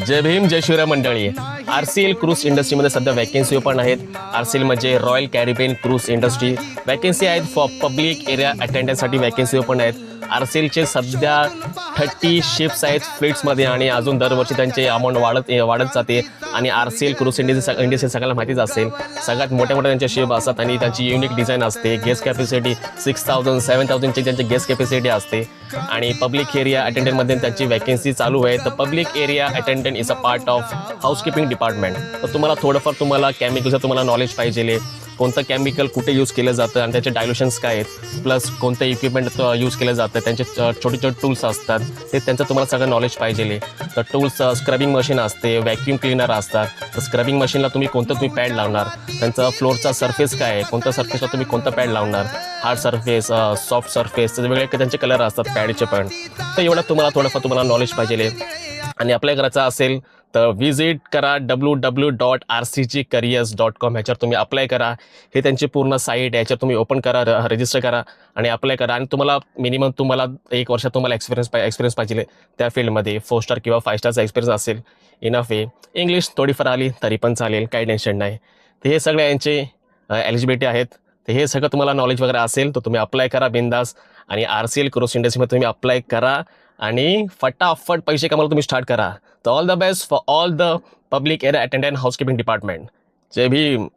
जय भीम जय शिवराय मंडळी. RCL cruise इंडस्ट्रीमध्ये सध्या वॅकन्सी ओपन आहेत. RCL म्हणजे Royal Caribbean cruise industry. Vacancy आहेत फॉर पब्लिक एरिया अटेंडन्ससाठी वॅकन्सी ओपन आहेत. RCLचे सध्या 30 शिप्स आहेत फ्लीट्समध्ये आणि अजून दरवर्षी त्यांचे अमाऊंट वाढत जाते. आणि RCL क्रूज इंडस्ट्री सगळ्याला माहितीच असेल. सगळ्यात मोठ्या त्यांच्या शिप असतात आणि त्यांची युनिक डिझाईन असते. गेस्ट कॅपॅसिटी 6000 7000ची त्यांची गेस्ट कॅपॅसिटी असते. आणि पब्लिक एरिया अटेंडंटमध्ये त्यांची वॅकन्सी चालू आहे. तर public area attendant is a part of housekeeping department. तर तुम्हाला थोडंफार तुम्हाला केमिकलचं तुम्हाला नॉलेज पाहिजे. कोणतं केमिकल कुठे यूज केलं जातं आणि त्याचे डायल्युशन्स काय आहेत, प्लस कोणतं इक्विपमेंट यूज केलं जातं, त्यांचे छोटे छोटे टूल्स असतात ते त्यांचं तुम्हाला सगळं नॉलेज पाहिजे. तर टूल्स स्क्रबिंग मशीन असते, व्हॅक्यूम क्लिनर असतात. तर स्क्रबिंग मशीनला तुम्ही पॅड लावणार, त्यांचा फ्लोअरचा सरफेस काय आहे, कोणत्या सरफेसला तुम्ही कोणतं पॅड लावणार, हार्ड सरफेस, सॉफ्ट सरफेस, वेगवेगळे त्यांचे कलर असतात पॅडचे पण. तर एवढं थोडंफार तुम्हाला नॉलेज पाहिजे. आणि अप्लाय करायचं असेल तर विजिट करा www.rcgcareers.com. ह्याच्यावर तुम्ही अप्लाय करा. हे त्यांची पूर्ण साईट आहे, याच्यावर तुम्ही ओपन करा, रजिस्टर करा आणि अप्लाय करा. आणि तुम्हाला मिनिमम 1 वर्ष तुम्हाला एक्सपिरियन्स पाहिजे त्या फील्डमध्ये. 4 स्टार किंवा 5 स्टारचा एक्सपिरियन्स असेल इनफ आहे. इंग्लिश थोडीफार आली तरी पण चालेल, काही टेन्शन नाही. तर हे सगळे यांचे एलिजिबिलिटी आहेत. तर हे सगळं तुम्हाला नॉलेज वगैरे असेल तर तुम्ही अप्लाय करा बिंदास. आणि RCL क्रूज इंडस्ट्रीमध्ये तुम्ही अप्लाय करा आणि फटाफट पैसे कमायला तुम्ही स्टार्ट करा. तर all the best for all the public area attendant housekeeping department. जय भीम.